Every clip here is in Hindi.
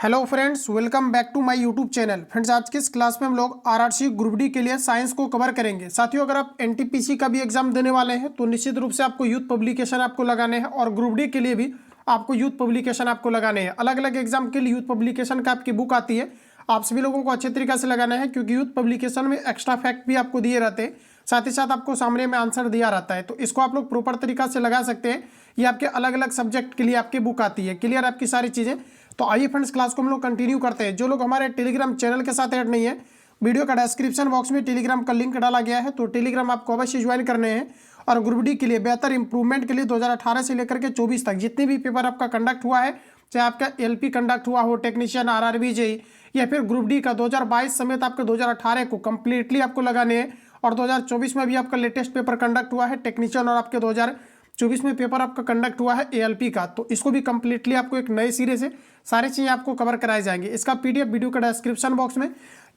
Hello friends, welcome back to my YouTube channel. Friends, आज के इस क्लास में हम लोग आरआरसी ग्रुप डी के लिए साइंस को कवर करेंगे। साथियों, अगर आप एनटीपीसी का भी एग्जाम देने वाले हैं तो निश्चित रूप से आपको यूथ पब्लिकेशन आपको लगाने हैं और ग्रुप डी के लिए भी आपको यूथ पब्लिकेशन आपको लगाने हैं। अलग अलग एग्जाम के लिए यूथ पब्लिकेशन का आपकी बुक आती है, आप सभी लोगों को अच्छे तरीके से लगाना है क्योंकि यूथ पब्लिकेशन में एक्स्ट्रा फैक्ट भी आपको दिए रहते हैं, साथ ही साथ आपको सामने में आंसर दिया रहता है। तो इसको आप लोग प्रॉपर तरीका से लगा सकते हैं। ये आपके अलग अलग सब्जेक्ट के लिए आपकी बुक आती है। क्लियर आपकी सारी चीज़ें? तो आइए फ्रेंड्स, क्लास को हम लोग कंटिन्यू करते हैं। जो लोग हमारे टेलीग्राम चैनल के साथ ऐड नहीं है, वीडियो का डिस्क्रिप्शन बॉक्स में टेलीग्राम का लिंक डाला गया है, तो टेलीग्राम आपको अवश्य ज्वाइन करने हैं। और ग्रुप डी के लिए बेहतर इंप्रूवमेंट के लिए 2018 से लेकर के 24 तक जितने भी पेपर आपका कंडक्ट हुआ है, चाहे आपका एलपी कंडक्ट हुआ हो, टेक्नीशियन, आरआरबी, जेई, या फिर ग्रुप डी का 2022 समेत आपके 2018 को कंप्लीटली आपको लगाने हैं। और 2024 में भी आपका लेटेस्ट पेपर कंडक्ट हुआ है टेक्नीशियन, और आपके 2024 में पेपर आपका कंडक्ट हुआ है एएलपी का, तो इसको भी कंप्लीटली आपको एक नए सिरे से सारी चीज़ें आपको कवर कराई जाएंगी। इसका पीडीएफ वीडियो का डिस्क्रिप्शन बॉक्स में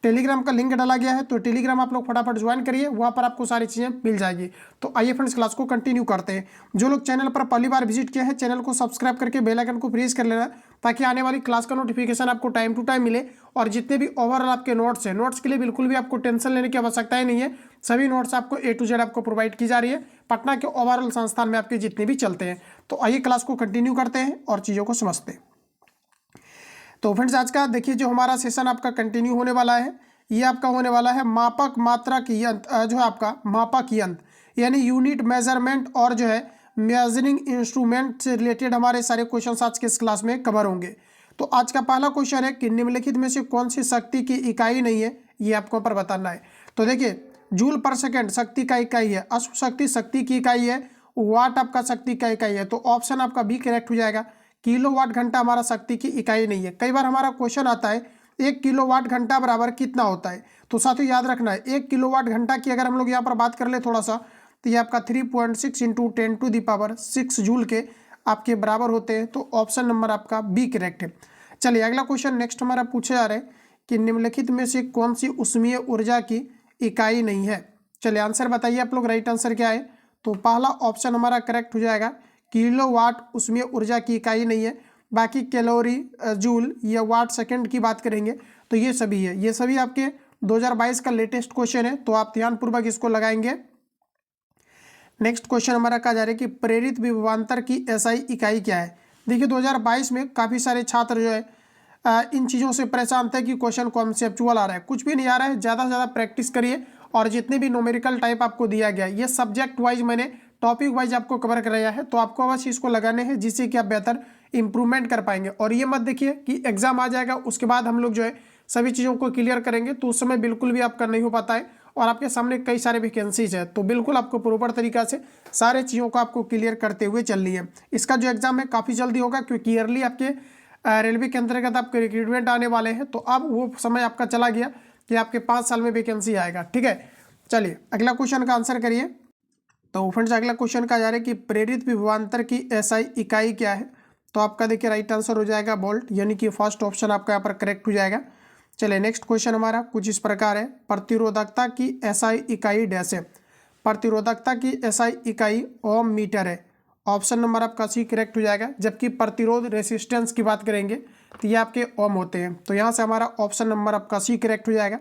टेलीग्राम का लिंक डाला गया है, तो टेलीग्राम आप लोग फटाफट ज्वाइन करिए, वहाँ पर आपको सारी चीज़ें मिल जाएगी। तो आइए फ्रेंड्स, क्लास को कंटिन्यू करते हैं। जो लोग चैनल पर पहली बार विजिट किया है, चैनल को सब्सक्राइब करके बेल आइकन को प्रेस कर लेना, ताकि आने वाली क्लास का नोटिफिकेशन आपको टाइम टू टाइम मिले। और जितने भी ओवरऑल आपके नोट्स हैं, नोट्स के लिए बिल्कुल भी आपको टेंशन लेने की आवश्यकता ही नहीं है। सभी नोट्स आपको ए टू जेड आपको प्रोवाइड की जा रही है पटना के ओवरऑल संस्थान में आपके जितने भी चलते हैं। तो आइए क्लास को कंटिन्यू करते हैं और चीज़ों को समझते हैं। तो फ्रेंड्स, आज का देखिए जो हमारा सेशन आपका कंटिन्यू होने वाला है, ये आपका होने वाला है मापक मात्रक यंत्र, जो है आपका मापक यंत्र यानी यूनिट मेजरमेंट, और जो है मेजरिंग इंस्ट्रूमेंट से रिलेटेड हमारे सारे क्वेश्चन आज के इस क्लास में कवर होंगे। तो आज का पहला क्वेश्चन है कि निम्नलिखित में से कौन सी शक्ति की इकाई नहीं है, ये आपको पर बताना है। तो देखिए, जूल पर सेकेंड शक्ति का इकाई है, अश्व शक्ति शक्ति की इकाई है, वाट आपका शक्ति का इकाई है, तो ऑप्शन आपका बी करेक्ट हो जाएगा। किलोवाट घंटा हमारा शक्ति की इकाई नहीं है। कई बार हमारा क्वेश्चन आता है 1 किलोवाट घंटा बराबर कितना होता है, तो साथियों याद रखना है 1 किलोवाट घंटा की अगर हम लोग यहाँ पर बात कर ले थोड़ा सा, तो ये आपका 3.6 इंटू 10⁻6 जूल के आपके बराबर होते हैं। तो ऑप्शन नंबर आपका बी करेक्ट है। चलिए अगला क्वेश्चन नेक्स्ट हमारा पूछा जा रहा है कि निम्नलिखित में से कौन सी ऊष्मीय ऊर्जा की इकाई नहीं है। चलिए आंसर बताइए आप लोग, राइट आंसर क्या है। तो पहला ऑप्शन हमारा करेक्ट हो जाएगा, किलोवाट ऊष्मीय ऊर्जा की इकाई नहीं है। बाकी कैलोरी, जूल या वाट सेकंड की बात करेंगे तो ये सभी है। ये सभी आपके 2022 का लेटेस्ट क्वेश्चन है, तो आप ध्यानपूर्वक इसको लगाएंगे। नेक्स्ट क्वेश्चन हमारा कहा जा रहा है कि प्रेरित विभवांतर की एसआई इकाई क्या है। देखिए 2022 में काफ़ी सारे छात्र जो है इन चीज़ों से परेशान थे कि क्वेश्चन कॉन्सेप्चुअल आ रहा है, कुछ भी नहीं आ रहा है। ज़्यादा से ज़्यादा प्रैक्टिस करिए, और जितने भी न्यूमेरिकल टाइप आपको दिया गया ये सब्जेक्ट वाइज मैंने टॉपिक वाइज आपको कवर कराया है, तो आपको अवश्य इसको लगाने हैं जिससे कि आप बेहतर इंप्रूवमेंट कर पाएंगे। और ये मत देखिए कि एग्जाम आ जाएगा उसके बाद हम लोग जो है सभी चीज़ों को क्लियर करेंगे, तो उस समय बिल्कुल भी आपका नहीं हो पाता है। और आपके सामने कई सारे वैकेंसीज है, तो बिल्कुल आपको प्रॉपर तरीका से सारे चीज़ों को आपको क्लियर करते हुए चलनी है। इसका जो एग्जाम है काफ़ी जल्दी होगा, क्योंकि ईयरली आपके रेलवे के अंतर्गत आपके रिक्रूटमेंट आने वाले हैं। तो अब वो समय आपका चला गया कि आपके 5 साल में वैकेंसी आएगा। ठीक है, चलिए अगला क्वेश्चन का आंसर करिए। तो फ्रेंड्स, अगला क्वेश्चन का जा रहा है कि प्रेरित विभवांतर की एसआई इकाई क्या है। तो आपका देखिए राइट आंसर हो जाएगा वोल्ट, यानी कि फर्स्ट ऑप्शन आपका यहाँ पर करेक्ट हो जाएगा। चलिए नेक्स्ट क्वेश्चन हमारा कुछ इस प्रकार है, प्रतिरोधकता की एसआई इकाई डैश है। प्रतिरोधकता की एसआई इकाई ओम मीटर है। ऑप्शन नंबर आपका सी करेक्ट हो जाएगा। जबकि प्रतिरोध रेसिस्टेंस की बात करेंगे तो ये आपके ओम होते हैं, तो यहाँ से हमारा ऑप्शन नंबर आपका सी करेक्ट हो जाएगा।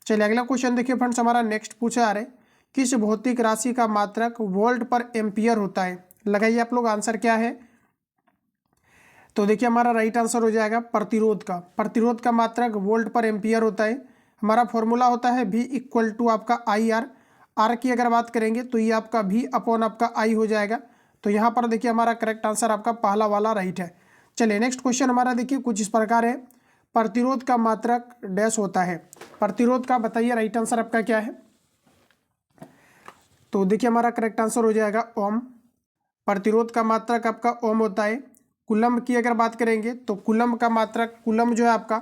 चलिए अगला क्वेश्चन देखिए फ्रेंड्स, हमारा नेक्स्ट पूछा आ रहा है किस भौतिक राशि का मात्रक वोल्ट पर एम्पियर होता है। लगाइए आप लोग आंसर क्या है। तो देखिए हमारा राइट आंसर हो जाएगा प्रतिरोध का। प्रतिरोध का मात्रक वोल्ट पर एम्पियर होता है। हमारा फॉर्मूला होता है V इक्वल टू आपका IR। आर की अगर बात करेंगे तो ये आपका V अपॉन आपका I हो जाएगा। तो यहाँ पर देखिए हमारा करेक्ट आंसर आपका पहला वाला राइट है। चलिए नेक्स्ट क्वेश्चन हमारा देखिए कुछ इस प्रकार है, प्रतिरोध का मात्रक डैश होता है। प्रतिरोध का बताइए राइट आंसर आपका क्या है। तो देखिए हमारा करेक्ट आंसर हो जाएगा ओम। प्रतिरोध का मात्रक आपका ओम होता है। कूलम्ब की अगर बात करेंगे तो कूलम्ब का मात्रक, कूलम्ब जो है आपका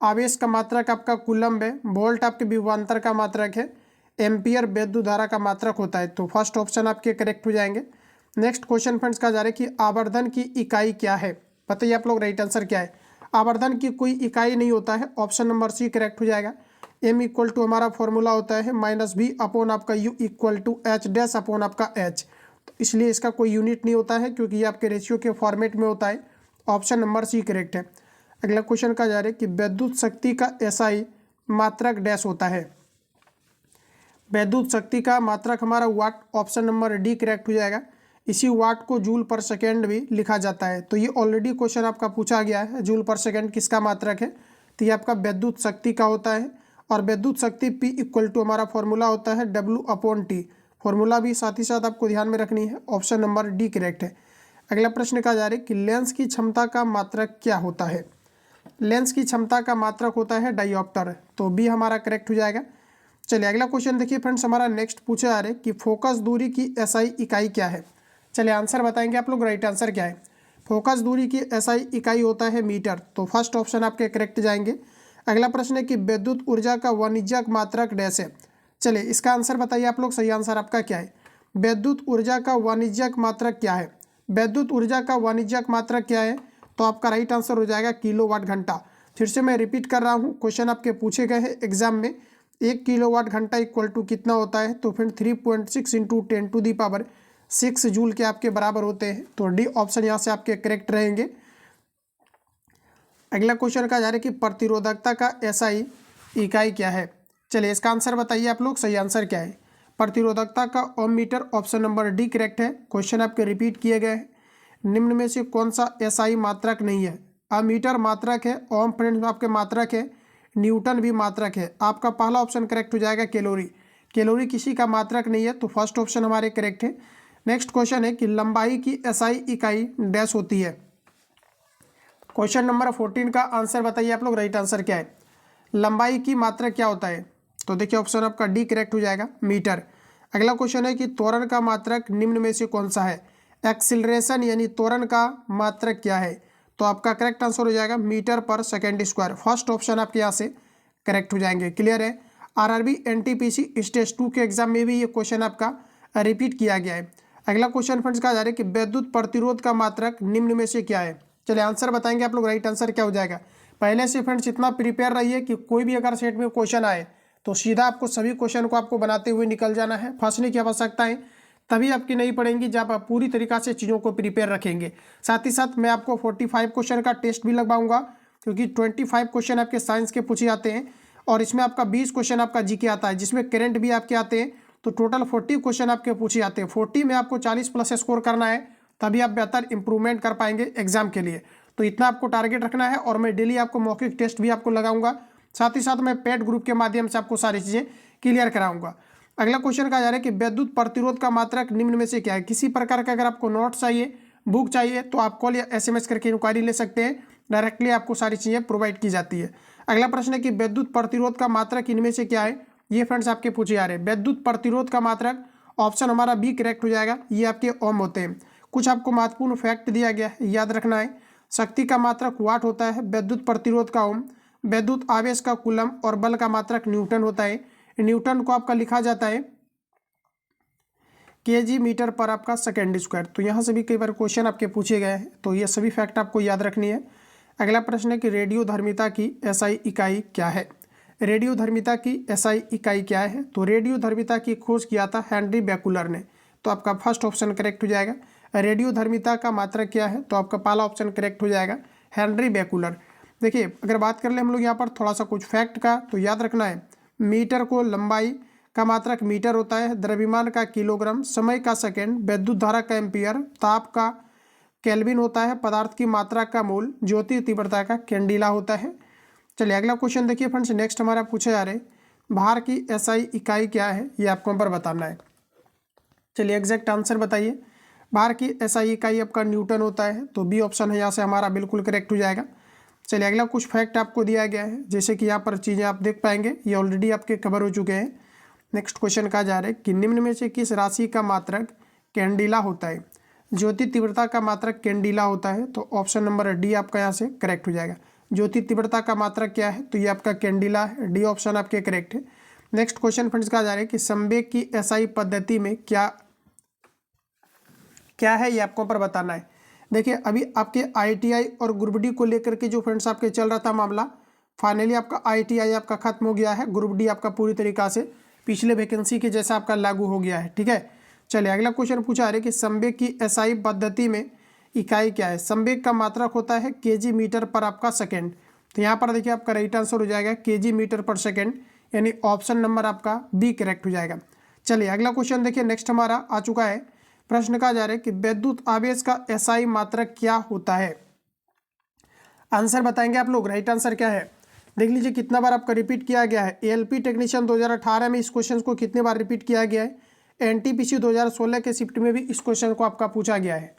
आवेश का मात्रक आपका कूलम्ब है। वोल्ट आपके विभवांतर का मात्रक है। एम्पियर विद्युत धारा का मात्रक होता है। तो फर्स्ट ऑप्शन आपके करेक्ट हो जाएंगे। नेक्स्ट क्वेश्चन फ्रेंड्स का जा रहा है कि आवर्धन की इकाई क्या है। बताइए आप लोग राइट आंसर क्या है। आवर्धन की कोई इकाई नहीं होता है। ऑप्शन नंबर सी करेक्ट हो जाएगा। M इक्वल टू हमारा फॉर्मूला होता है -V अपॉन आपका U equal to H dash upon आपका H। तो इसलिए इसका कोई यूनिट नहीं होता है, क्योंकि ये आपके रेशियो के फॉर्मेट में होता है। ऑप्शन नंबर सी करेक्ट है। अगला क्वेश्चन का जा रहा है कि विद्युत शक्ति का एसआई मात्रक डैश होता है। विद्युत शक्ति का मात्रक हमारा वाट, ऑप्शन नंबर डी करेक्ट हो जाएगा। इसी वाट को जूल पर सेकेंड भी लिखा जाता है। तो ये ऑलरेडी क्वेश्चन आपका पूछा गया है, जूल पर सेकेंड किसका मात्रक है, तो ये आपका विद्युत शक्ति का होता है। और विद्युत शक्ति P इक्वल टू हमारा फॉर्मूला होता है W/T। फॉर्मूला भी साथ ही साथ आपको ध्यान में रखनी है, ऑप्शन नंबर डी करेक्ट है। अगला प्रश्न का जा रहा है कि लेंस की क्षमता का मात्रक क्या होता है। लेंस की क्षमता का मात्रक होता है डायोप्टर, तो बी हमारा करेक्ट हो जाएगा। चलिए अगला क्वेश्चन देखिए फ्रेंड्स, हमारा नेक्स्ट पूछा जा रहा है कि फोकस दूरी की एसआई इकाई क्या है। चलिए आंसर बताएंगे आप लोग, राइट आंसर क्या है। फोकस दूरी की एसआई इकाई होता है मीटर, तो फर्स्ट ऑप्शन आपके करेक्ट जाएंगे। अगला प्रश्न है कि विद्युत ऊर्जा का वाणिज्यिक मात्रक डैश है। चलिए इसका आंसर बताइए आप लोग, सही आंसर आपका क्या है। विद्युत ऊर्जा का वाणिज्यिक मात्रक क्या है। विद्युत ऊर्जा का वाणिज्यिक मात्रक क्या है, तो आपका राइट आंसर हो जाएगा किलोवाट घंटा। फिर से मैं रिपीट कर रहा हूँ, क्वेश्चन आपके पूछे गए हैं एग्जाम में, 1 किलोवाट घंटा इक्वल टू कितना होता है, तो फिर 3.6 × 10⁻6 जूल के आपके बराबर होते हैं। तो डी ऑप्शन यहाँ से आपके करेक्ट रहेंगे। अगला क्वेश्चन का जा रहा है कि प्रतिरोधकता का एसआई इकाई क्या है। चलिए इसका आंसर बताइए आप लोग, सही आंसर क्या है। प्रतिरोधकता का ohm metre, option number D correct है। क्वेश्चन आपके रिपीट किए गए हैं, निम्न में से कौन सा एसआई मात्रक नहीं है। अमीटर मात्रक है, ओम फ्रेंड्स आपके मात्रक है, न्यूटन भी मात्रक है। आपका पहला ऑप्शन करेक्ट हो जाएगा कैलोरी। कैलोरी किसी का मात्रक नहीं है, तो फर्स्ट ऑप्शन हमारे करेक्ट है। नेक्स्ट क्वेश्चन है कि लंबाई की एसआई इकाई डैश होती है। क्वेश्चन नंबर 14 का आंसर बताइए आप लोग, राइट आंसर क्या है। लंबाई की मात्रक क्या होता है, तो देखिए ऑप्शन आपका डी करेक्ट हो जाएगा, मीटर। अगला क्वेश्चन है कि त्वरण का मात्रक निम्न में से कौन सा है। एक्सिलरेशन यानी त्वरण का मात्रक क्या है, तो आपका करेक्ट आंसर हो जाएगा मीटर पर सेकेंड स्क्वायर। फर्स्ट ऑप्शन आपके यहाँ से करेक्ट हो जाएंगे। क्लियर है। आरआरबी एनटीपीसी स्टेज 2 के एग्जाम में भी ये क्वेश्चन आपका रिपीट किया गया है। अगला क्वेश्चन फ्रेंड्स का जा रहा है कि विद्युत प्रतिरोध का मात्रक निम्न में से क्या है। चलिए आंसर बताएंगे आप लोग, राइट आंसर क्या हो जाएगा। पहले से फ्रेंड्स इतना प्रिपेयर रहिए कि कोई भी अगर सेट में क्वेश्चन आए तो सीधा आपको सभी क्वेश्चन को आपको बनाते हुए निकल जाना है, फंसने की आवश्यकता है तभी आपकी नहीं पड़ेंगी जब आप पूरी तरीक़ा से चीज़ों को प्रिपेयर रखेंगे। साथ ही साथ मैं आपको 45 क्वेश्चन का टेस्ट भी लगवाऊंगा, क्योंकि 25 क्वेश्चन आपके साइंस के पूछे जाते हैं और इसमें आपका 20 क्वेश्चन आपका जीके आता है, जिसमें करंट भी आपके आते हैं। तो टोटल 40 क्वेश्चन आपके पूछे जाते हैं। 40 में आपको 40+ स्कोर करना है, तभी आप बेहतर इंप्रूवमेंट कर पाएंगे एग्जाम के लिए। तो इतना आपको टारगेट रखना है और मैं डेली आपको मौखिक टेस्ट भी आपको लगाऊंगा। साथ ही साथ मैं पेड ग्रुप के माध्यम से आपको सारी चीज़ें क्लियर कराऊंगा। अगला क्वेश्चन का जा रहा है कि विद्युत प्रतिरोध का मात्रक निम्न में से क्या है। किसी प्रकार का अगर आपको नोट चाहिए, बुक चाहिए, तो आप कॉल या SMS करके इंक्वायरी ले सकते हैं, डायरेक्टली आपको सारी चीज़ें प्रोवाइड की जाती है। अगला प्रश्न है कि विद्युत प्रतिरोध का मात्रक इनमें से क्या है। ये फ्रेंड्स आपके पूछे जा रहे हैं। विद्युत प्रतिरोध का मात्रक ऑप्शन हमारा बी करेक्ट हो जाएगा, ये आपके ओम होते हैं। कुछ आपको महत्वपूर्ण फैक्ट दिया गया है, याद रखना है। शक्ति का मात्रक वाट होता है, विद्युत प्रतिरोध का ओम, विद्युत आवेश का कूलम और बल का मात्रक न्यूटन होता है। न्यूटन को आपका लिखा जाता है kg मीटर पर आपका सेकेंड स्क्वायर। तो यहाँ से भी कई बार क्वेश्चन आपके पूछे गए हैं, तो ये सभी फैक्ट आपको याद रखनी है। अगला प्रश्न है कि रेडियोधर्मिता की एसआई इकाई क्या है। रेडियोधर्मिता की एसआई इकाई क्या है, तो रेडियोधर्मिता की खोज किया था हेनरी बेकुलर ने, तो आपका फर्स्ट ऑप्शन करेक्ट हो जाएगा। रेडियोधर्मिता का मात्रक क्या है, तो आपका पहला ऑप्शन करेक्ट हो जाएगा, हेनरी बेकुलर। देखिए अगर बात कर ले हम लोग यहाँ पर थोड़ा सा कुछ फैक्ट का, तो याद रखना है मीटर को लंबाई का मात्रक मीटर होता है, द्रव्यमान का किलोग्राम, समय का सेकेंड, विद्युत धारा का एम्पियर, ताप का केल्विन होता है, पदार्थ की मात्रा का मोल, ज्योति तीव्रता का कैंडिला होता है। चलिए अगला क्वेश्चन देखिए फ्रेंड्स, नेक्स्ट हमारा पूछा जा रहा है भार की एसआई इकाई क्या है, ये आपको पर बताना है। चलिए एग्जैक्ट आंसर बताइए। भार की एसआई इकाई आपका न्यूटन होता है, तो बी ऑप्शन है यहाँ से हमारा बिल्कुल करेक्ट हो जाएगा। चलिए अगला कुछ फैक्ट आपको दिया गया है, जैसे कि यहाँ पर चीज़ें आप देख पाएंगे, ये ऑलरेडी आपके कवर हो चुके हैं। नेक्स्ट क्वेश्चन का जा रहा है कि निम्न में से किस राशि का मात्रक कैंडिला होता है। ज्योति तीव्रता का मात्रक कैंडिला होता है, तो ऑप्शन नंबर डी आपका यहाँ से करेक्ट हो जाएगा। ज्योति तीव्रता का मात्रक क्या है, तो ये आपका कैंडिला है, डी ऑप्शन आपके करेक्ट है। नेक्स्ट क्वेश्चन फ्रेंड्स का जा रहा है कि संवेग की एसआई पद्धति में क्या है, ये आपको पर बताना है। देखिए अभी आपके ITI और ग्रुप डी को लेकर के जो फ्रेंड्स आपके चल रहा था मामला, फाइनली आपका ITI आपका खत्म हो गया है, ग्रुप डी आपका पूरी तरीका से पिछले वैकेंसी के जैसा आपका लागू हो गया है। ठीक है, चलिए अगला क्वेश्चन पूछा है कि संवेग की एसआई पद्धति में इकाई क्या है? संवेग का मात्रक होता है केजी मीटर पर आपका सेकेंड। तो यहाँ पर देखिए आपका राइट आंसर हो जाएगा केजी मीटर पर सेकेंड, यानी ऑप्शन नंबर आपका बी करेक्ट हो जाएगा। चलिए अगला क्वेश्चन देखिए, नेक्स्ट हमारा आ चुका है। प्रश्न कहा जा रहा है कि विद्युत आवेश का एसआई मात्रक क्या होता है? आंसर बताएंगे आप लोग। राइट आंसर क्या है देख लीजिए, कितना बार आपका रिपीट किया गया है। एएलपी टेक्नीशियन 2018 में इस क्वेश्चन को कितने बार रिपीट किया गया है। एनटीपीसी 2016 के शिफ्ट में भी इस क्वेश्चन को आपका पूछा गया है।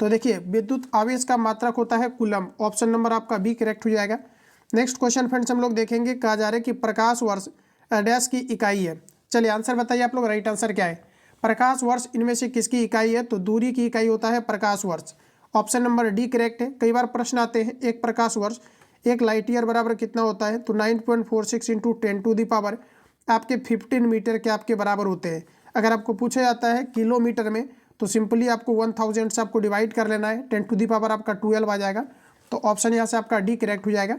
तो देखिए विद्युत आवेश का मात्रक होता है कूलम, ऑप्शन नंबर आपका बी करेक्ट हो जाएगा। नेक्स्ट क्वेश्चन फ्रेंड्स हम लोग देखेंगे, कहा जा रहा है कि प्रकाश वर्ष डैश की इकाई है। चलिए आंसर बताइए आप लोग, राइट आंसर क्या है? प्रकाश वर्ष इनमें से किसकी इकाई है? तो दूरी की इकाई होता है प्रकाश वर्ष, ऑप्शन नंबर डी करेक्ट है। कई बार प्रश्न आते हैं, एक प्रकाश वर्ष एक लाइट ईयर बराबर कितना होता है? तो 9.46 इंटू 10⁻⁴ आपके 15 मीटर के आपके बराबर होते हैं। अगर आपको पूछा जाता है किलोमीटर में तो सिंपली आपको 1000 से आपको डिवाइड कर लेना है, 10⁻⁴ आपका 12 आ जाएगा। तो ऑप्शन यहाँ से आपका डी करेक्ट हो जाएगा।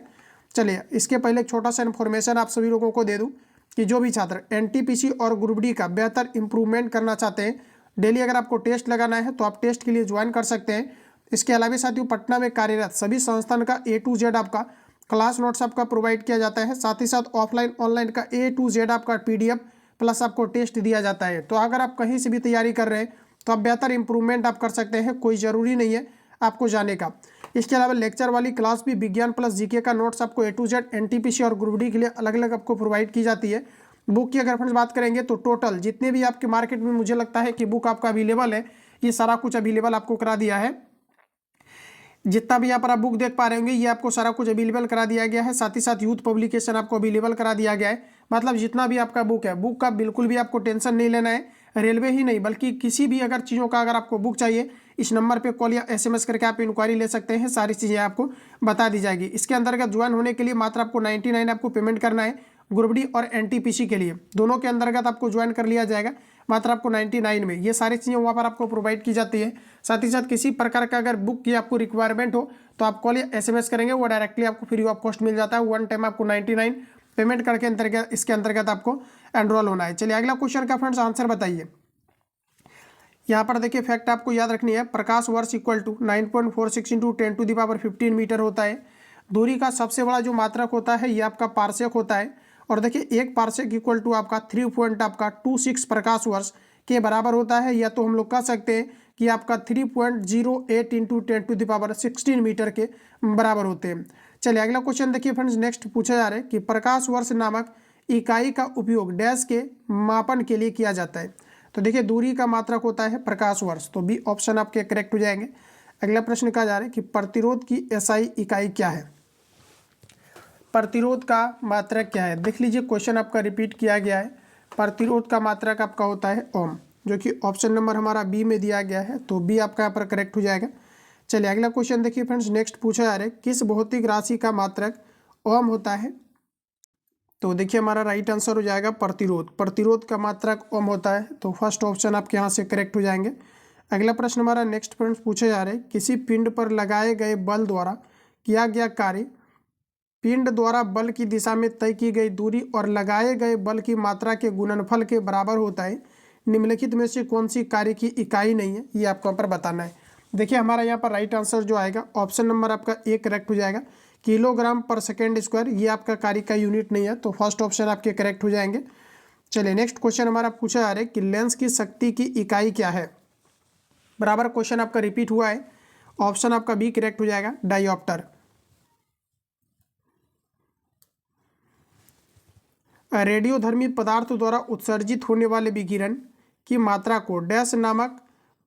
चलिए इसके पहले एक छोटा सा इन्फॉर्मेशन आप सभी लोगों को दे दूँ कि जो भी छात्र एनटीपीसी और ग्रुप डी का बेहतर इंप्रूवमेंट करना चाहते हैं, डेली अगर आपको टेस्ट लगाना है तो आप टेस्ट के लिए ज्वाइन कर सकते हैं। इसके अलावा साथियों पटना में कार्यरत सभी संस्थान का A to Z आपका क्लास नोट्स आपका प्रोवाइड किया जाता है। साथ ही साथ ऑफलाइन ऑनलाइन का A to Z आपका PDF प्लस आपको टेस्ट दिया जाता है। तो अगर आप कहीं से भी तैयारी कर रहे हैं तो आप बेहतर इंप्रूवमेंट आप कर सकते हैं, कोई ज़रूरी नहीं है आपको जाने का। इसके अलावा लेक्चर वाली क्लास भी विज्ञान प्लस जीके का नोट्स आपको A to Z एनटीपीसी और ग्रुप डी के लिए अलग अलग आपको प्रोवाइड की जाती है। बुक की अगर फ्रेंड्स बात करेंगे तो टोटल जितने भी आपके मार्केट में मुझे लगता है कि बुक आपका अवेलेबल है, ये सारा कुछ अवेलेबल आपको करा दिया है। जितना भी यहाँ पर आप बुक देख पा रहे होंगे ये आपको सारा कुछ अवेलेबल करा दिया गया है। साथ ही साथ यूथ पब्लिकेशन आपको अवेलेबल करा दिया गया है। मतलब जितना भी आपका बुक है, बुक का बिल्कुल भी आपको टेंशन नहीं लेना है। रेलवे ही नहीं बल्कि किसी भी अगर चीज़ों का अगर आपको बुक चाहिए, इस नंबर पे कॉल या SMS करके आप इंक्वायरी ले सकते हैं, सारी चीज़ें आपको बता दी जाएगी। इसके अंतर्गत ज्वाइन होने के लिए मात्र आपको 99 आपको पेमेंट करना है। ग्रुप डी और एनटीपीसी के लिए दोनों के अंतर्गत आपको ज्वाइन कर लिया जाएगा मात्र आपको 99 में। ये सारी चीज़ें वहाँ पर आपको प्रोवाइड की जाती है। साथ ही साथ किसी प्रकार का अगर बुक की आपको रिक्वायरमेंट हो तो आप कॉल या SMS करेंगे, वो डायरेक्टली आपको फ्री ऑफ कॉस्ट मिल जाता है। वन टाइम आपको 99 पेमेंट करके अंतर्गत इसके अंतर्गत आपको एनरोल होना है। चलिए अगला क्वेश्चन का फ्रेंड्स आंसर बताइए। यहाँ पर देखिए फैक्ट आपको याद रखनी है, प्रकाश वर्ष इक्वल टू 9.46 इंटू 10⁻15 मीटर होता है। दूरी का सबसे बड़ा जो मात्रक होता है ये आपका पारसेक होता है। और देखिए एक पारसेक इक्वल टू आपका 3.26 प्रकाश वर्ष के बराबर होता है, या तो हम लोग कह सकते हैं कि आपका 3.08 इंटू 10⁻16 मीटर के बराबर होते हैं। चलिए अगला क्वेश्चन देखिए फ्रेंड्स, नेक्स्ट पूछा जा रहा है कि प्रकाश वर्ष नामक इकाई का उपयोग डैश के मापन के लिए किया जाता है। तो देखिए दूरी का मात्रक होता है प्रकाश वर्ष, तो बी ऑप्शन आपके करेक्ट हो जाएंगे। अगला प्रश्न कहा जा रहा है कि प्रतिरोध की एसआई इकाई क्या है? प्रतिरोध का मात्रक क्या है? देख लीजिए क्वेश्चन आपका रिपीट किया गया है। प्रतिरोध का मात्रक आपका होता है ओम, जो कि ऑप्शन नंबर हमारा बी में दिया गया है, तो बी आपका यहाँ पर करेक्ट हो जाएगा। चलिए अगला क्वेश्चन देखिए फ्रेंड्स, नेक्स्ट पूछा जा रहा है किस भौतिक राशि का मात्रक ओम होता है? तो देखिए हमारा राइट आंसर हो जाएगा प्रतिरोध। प्रतिरोध का मात्रक ओम होता है, तो फर्स्ट ऑप्शन आपके यहाँ से करेक्ट हो जाएंगे। अगला प्रश्न हमारा नेक्स्ट फ्रेंड्स पूछा जा रहा है किसी पिंड पर लगाए गए बल द्वारा किया गया कार्य पिंड द्वारा बल की दिशा में तय की गई दूरी और लगाए गए बल की मात्रा के गुणनफल के बराबर होता है। निम्नलिखित में से कौन सी कार्य की इकाई नहीं है, ये आपको यहाँ पर बताना है। देखिए हमारा यहाँ पर राइट आंसर जो आएगा ऑप्शन नंबर आपका ए करेक्ट हो जाएगा। किलोग्राम पर सेकेंड स्क्वायर ये आपका कार्य का यूनिट नहीं है, तो फर्स्ट ऑप्शन आपके करेक्ट हो जाएंगे। चलिए नेक्स्ट क्वेश्चन हमारा पूछा जा रहा है कि लेंस की शक्ति की इकाई क्या है? बराबर क्वेश्चन आपका रिपीट हुआ है, ऑप्शन आपका बी करेक्ट हो जाएगा, डायोप्टर। रेडियोधर्मी पदार्थ द्वारा उत्सर्जित होने वाले विकिरण की मात्रा को डैश नामक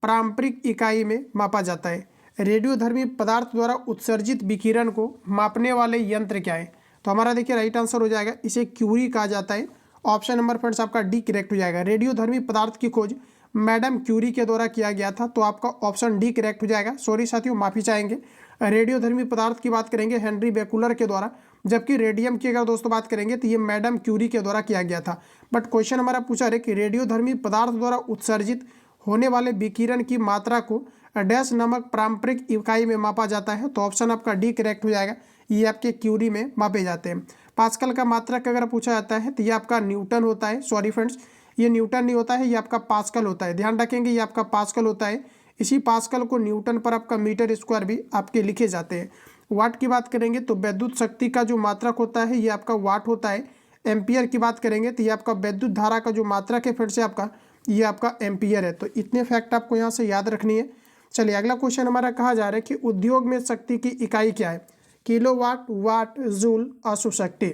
पारंपरिक इकाई में मापा जाता है। रेडियोधर्मी पदार्थ द्वारा उत्सर्जित विकिरण को मापने वाले यंत्र क्या है? तो हमारा देखिए राइट आंसर हो जाएगा, इसे क्यूरी कहा जाता है। ऑप्शन नंबर फ्रेंड्स आपका डी करेक्ट हो जाएगा। रेडियोधर्मी पदार्थ की खोज मैडम क्यूरी के द्वारा किया गया था, तो आपका ऑप्शन डी करेक्ट हो जाएगा। सॉरी साथियों, माफ़ी चाहेंगे। रेडियोधर्मी पदार्थ की बात करेंगे हेनरी बेकुलर के द्वारा, जबकि रेडियम की अगर दोस्तों बात करेंगे तो ये मैडम क्यूरी के द्वारा किया गया था। बट क्वेश्चन हमारा पूछा है कि रेडियोधर्मी पदार्थ द्वारा उत्सर्जित होने वाले विकिरण की मात्रा को डैश नामक पारंपरिक इकाई में मापा जाता है, तो ऑप्शन आपका डी करेक्ट हो जाएगा। ये आपके क्यूरी में मापे जाते हैं। पास्कल का मात्रक अगर पूछा जाता है तो ये आपका न्यूटन होता है। सॉरी फ्रेंड्स, ये न्यूटन नहीं होता है, ये आपका पास्कल होता है। ध्यान रखेंगे ये आपका पास्कल होता है। इसी पास्कल को न्यूटन पर आपका मीटर स्क्वायर भी आपके लिखे जाते हैं। वाट की बात करेंगे तो विद्युत शक्ति का जो मात्रक होता है ये आपका वाट होता है। एम्पियर की बात करेंगे तो ये आपका विद्युत धारा का जो मात्रक है फिर से आपका ये आपका एम्पियर है। तो इतने फैक्ट आपको यहाँ से याद रखनी है। चलिए अगला क्वेश्चन हमारा कहा जा रहा है कि उद्योग में शक्ति की इकाई क्या है? किलोवाट, वाट, जूल, अशुशक्ति।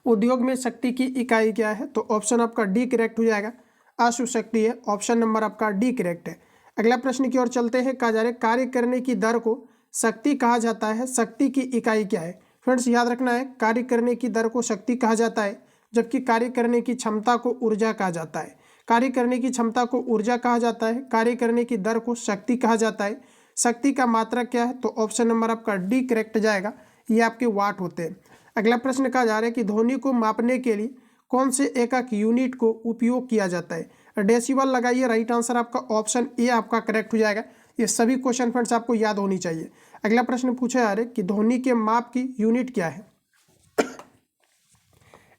उद्योग में शक्ति की इकाई क्या है? तो ऑप्शन आपका डी करेक्ट हो जाएगा, अशुशक्ति है। ऑप्शन नंबर आपका डी करेक्ट है। अगला प्रश्न की ओर चलते हैं। कहा जा रहा है कार्य करने की दर को शक्ति कहा जाता है, शक्ति की इकाई क्या है? फ्रेंड्स याद रखना है, कार्य करने की दर को शक्ति कहा जाता है, जबकि कार्य करने की क्षमता को ऊर्जा कहा जाता है। कार्य करने की क्षमता को ऊर्जा कहा जाता है, कार्य करने की दर को शक्ति कहा जाता है। शक्ति का मात्रक क्या है? तो ऑप्शन नंबर आपका डी करेक्ट जाएगा, ये आपके वाट होते हैं। अगला प्रश्न कहा जा रहा है कि ध्वनि को मापने के लिए कौन से एकक यूनिट को उपयोग किया जाता है? डेसिबल लगाइए, राइट आंसर आपका ऑप्शन ए आपका करेक्ट हो जाएगा। ये सभी क्वेश्चन फ्रेंड्स आपको याद होनी चाहिए। अगला प्रश्न पूछा जा रहा है कि ध्वनि के माप की यूनिट क्या है?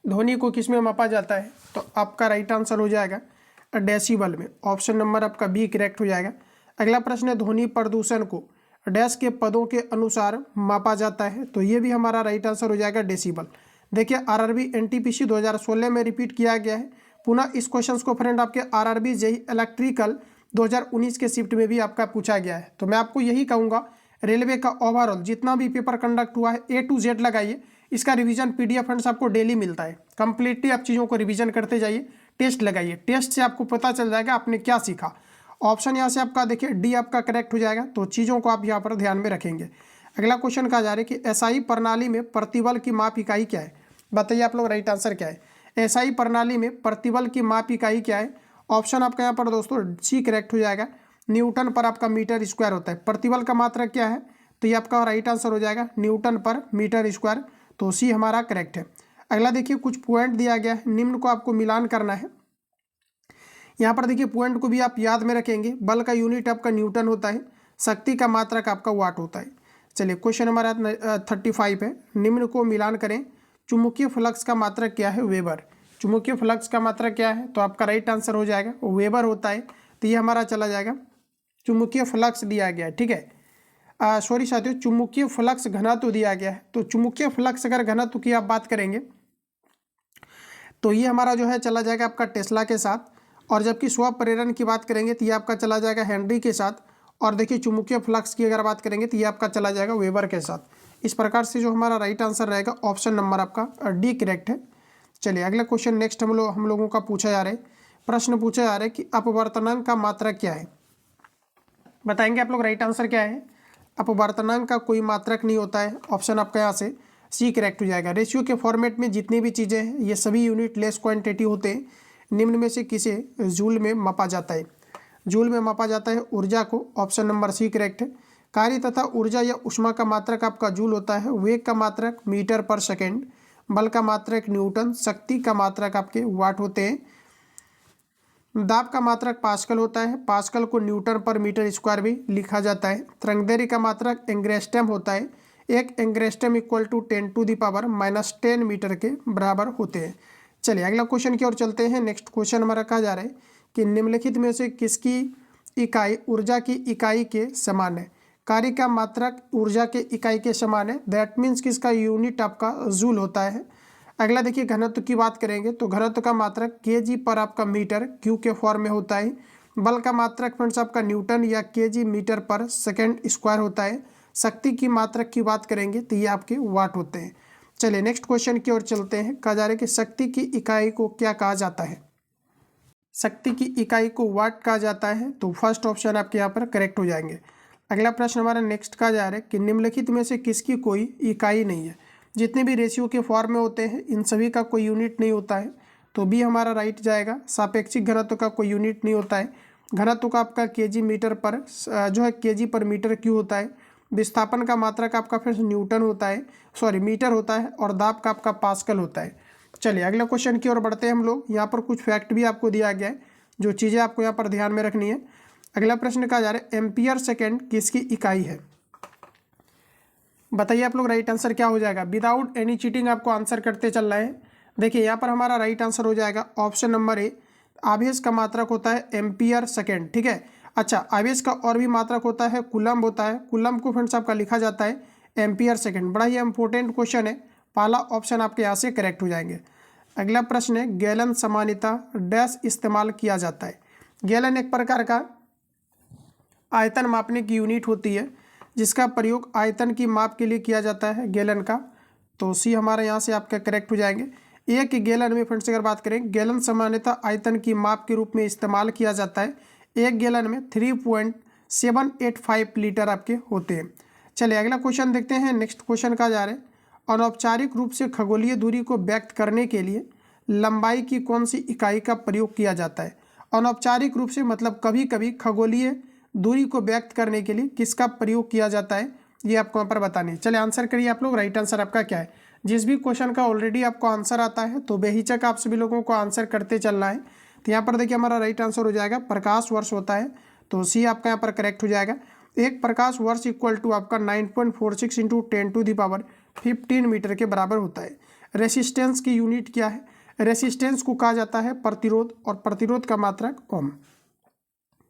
ध्वनि को किस में मापा जाता है? तो आपका राइट आंसर हो जाएगा डेसिबल में। ऑप्शन नंबर आपका बी करेक्ट हो जाएगा। अगला प्रश्न है ध्वनि प्रदूषण को डैश के पदों के अनुसार मापा जाता है, तो ये भी हमारा राइट आंसर हो जाएगा डेसिबल। देखिए आरआरबी एनटीपीसी 2016 में रिपीट किया गया है। पुनः इस क्वेश्चन को फ्रेंड आपके आरआरबी जेईई इलेक्ट्रिकल 2019 के शिफ्ट में भी आपका पूछा गया है। तो मैं आपको यही कहूँगा, रेलवे का ओवरऑल जितना भी पेपर कंडक्ट हुआ है A to Z लगाइए। इसका रिवीजन PDF फ्रेंड्स आपको डेली मिलता है। कंप्लीटली आप चीज़ों को रिवीजन करते जाइए, टेस्ट लगाइए, टेस्ट से आपको पता चल जाएगा आपने क्या सीखा। ऑप्शन यहाँ से आपका देखिए डी आपका करेक्ट हो जाएगा। तो चीज़ों को आप यहाँ पर ध्यान में रखेंगे। अगला क्वेश्चन कहा जा रहा है कि एसआई प्रणाली में प्रतिबल की माप इकाई क्या है? बताइए आप लोग राइट आंसर क्या है? एसआई प्रणाली में प्रतिबल की माप इकाई क्या है? ऑप्शन आपका यहाँ पर दोस्तों सी करेक्ट हो जाएगा, न्यूटन पर आपका मीटर स्क्वायर होता है। प्रतिबल का मात्रक क्या है? तो ये आपका राइट आंसर हो जाएगा न्यूटन पर मीटर स्क्वायर। तो सी हमारा करेक्ट है। अगला देखिए कुछ पॉइंट दिया गया है, निम्न को आपको मिलान करना है। यहाँ पर देखिए पॉइंट को भी आप याद में रखेंगे। बल का यूनिट आपका न्यूटन होता है, शक्ति का मात्रक आपका वाट होता है। चलिए क्वेश्चन हमारा 35 है। निम्न को मिलान करें। चुंबकीय फ्लक्स का मात्रक क्या है? वेबर। चुंबकीय फ्लक्स का मात्रक क्या है? तो आपका राइट आंसर हो जाएगा वेबर होता है। तो ये हमारा चला जाएगा चुंबकीय फ्लक्स दिया गया है, ठीक है। सॉरी साथियों, चुंबकीय फ्लक्स घनत्व दिया गया है। तो चुंबकीय फ्लक्स अगर घनत्व की आप बात करेंगे तो ये हमारा जो है चला जाएगा आपका टेस्ला के साथ, और जबकि स्व प्रेरण की बात करेंगे तो ये आपका चला जाएगा हेनरी के साथ। और देखिए चुंबकीय फ्लक्स की अगर बात करेंगे तो ये आपका चला जाएगा वेबर के साथ। इस प्रकार से जो हमारा राइट आंसर रहेगा ऑप्शन नंबर आपका डी करेक्ट है। चलिए अगला क्वेश्चन नेक्स्ट हम लोगों का पूछा जा रहा है। प्रश्न पूछा जा रहा है कि अपवर्तनांक का मात्रक क्या है? बताएंगे आप लोग राइट आंसर क्या है? अपवर्तनांक का कोई मात्रक नहीं होता है। ऑप्शन आपका यहाँ से सी करेक्ट हो जाएगा। रेशियो के फॉर्मेट में जितनी भी चीज़ें हैं ये सभी यूनिट लेस क्वांटिटी होते हैं। निम्न में से किसे जूल में मापा जाता है? जूल में मापा जाता है ऊर्जा को। ऑप्शन नंबर सी करेक्ट है। कार्य तथा ऊर्जा या ऊष्मा का मात्रक आपका जूल होता है। वेग का मात्रक मीटर पर सेकेंड, बल का मात्रक न्यूटन, शक्ति का मात्रक आपके वाट होते हैं। दाब का मात्रक पास्कल होता है। पास्कल को न्यूटन पर मीटर स्क्वायर भी लिखा जाता है। तरंगदैर्घ्य का मात्रक एंग्रेस्टम होता है। एक एंग्रेस्टम इक्वल टू 10⁻⁻10 मीटर के बराबर होते हैं। चलिए अगला क्वेश्चन की ओर चलते हैं। नेक्स्ट क्वेश्चन हमारा कहा जा रहा है कि निम्नलिखित में से किसकी इकाई ऊर्जा की इकाई के समान है? कार्य का मात्रक ऊर्जा के इकाई के समान है। दैट मीन्स कि इसका यूनिट आपका जूल होता है। अगला देखिए घनत्व की बात करेंगे तो घनत्व का मात्रक केजी पर आपका मीटर क्यू के फॉर्म में होता है। बल का मात्रक फ्रेंड्स आपका न्यूटन या केजी मीटर पर सेकेंड स्क्वायर होता है। शक्ति की मात्रक की बात करेंगे तो ये आपके वाट होते हैं। चलिए नेक्स्ट क्वेश्चन की ओर चलते हैं। कहा जा रहा है कि शक्ति की इकाई को क्या कहा जाता है? शक्ति की इकाई को वाट कहा जाता है। तो फर्स्ट ऑप्शन आपके यहाँ पर करेक्ट हो जाएंगे। अगला प्रश्न हमारा नेक्स्ट कहा जा रहा है कि निम्नलिखित में से किसकी कोई इकाई नहीं है? जितने भी रेशियो के फॉर्म में होते हैं इन सभी का कोई यूनिट नहीं होता है। तो बी हमारा राइट जाएगा। सापेक्षिक घनत्व का कोई यूनिट नहीं होता है। घनत्व का आपका केजी मीटर पर जो है केजी पर मीटर क्यू होता है। विस्थापन का मात्रक आपका फिर न्यूटन होता है, सॉरी मीटर होता है। और दाब का आपका पास्कल होता है। चलिए अगला क्वेश्चन की ओर बढ़ते हैं हम लोग। यहाँ पर कुछ फैक्ट भी आपको दिया गया है, जो चीज़ें आपको यहाँ पर ध्यान में रखनी है। अगला प्रश्न कहा जा रहा है एम्पियर सेकेंड किसकी इकाई है? बताइए आप लोग राइट आंसर क्या हो जाएगा? विदाउट एनी चीटिंग आपको आंसर करते चल रहे हैं। देखिए यहाँ पर हमारा राइट आंसर हो जाएगा ऑप्शन नंबर ए। आवेश का मात्रक होता है एम्पियर सेकेंड, ठीक है। अच्छा, आवेश का और भी मात्रक होता है, कूलम्ब होता है। कूलम्ब को फ्रेंड्स आपका लिखा जाता है एम्पियर सेकेंड। बड़ा ही इंपॉर्टेंट क्वेश्चन है, पहला ऑप्शन आपके यहाँ से करेक्ट हो जाएंगे। अगला प्रश्न है, गैलन सामान्यतः डैश इस्तेमाल किया जाता है। गैलन एक प्रकार का आयतन मापने की यूनिट होती है जिसका प्रयोग आयतन की माप के लिए किया जाता है, गैलन का। तो सी हमारे यहाँ से आपका करेक्ट हो जाएंगे। एक गैलन में फ्रेंड्स अगर बात करें, गैलन सामान्यतः आयतन की माप के रूप में इस्तेमाल किया जाता है। एक गैलन में 3.785 लीटर आपके होते हैं। चलिए अगला क्वेश्चन देखते हैं। नेक्स्ट क्वेश्चन का जा रहे हैं, अनौपचारिक रूप से खगोलीय दूरी को व्यक्त करने के लिए लंबाई की कौन सी इकाई का प्रयोग किया जाता है। अनौपचारिक रूप से मतलब कभी कभी खगोलीय दूरी को व्यक्त करने के लिए किसका प्रयोग किया जाता है, ये आपको यहाँ पर बतानी है। चलिए आंसर करिए आप लोग। राइट आंसर आपका क्या है? जिस भी क्वेश्चन का ऑलरेडी आपको आंसर आता है तो बेहिचक आप सभी लोगों को आंसर करते चलना है। तो यहाँ पर देखिए हमारा राइट आंसर हो जाएगा प्रकाश वर्ष होता है। तो सी आपका यहाँ पर करेक्ट हो जाएगा। एक प्रकाश वर्ष इक्वल टू आपका 9.46 इंटू 10⁻15 मीटर के बराबर होता है। रेसिस्टेंस की यूनिट क्या है? रेसिस्टेंस को कहा जाता है प्रतिरोध, और प्रतिरोध का मात्रक ओम।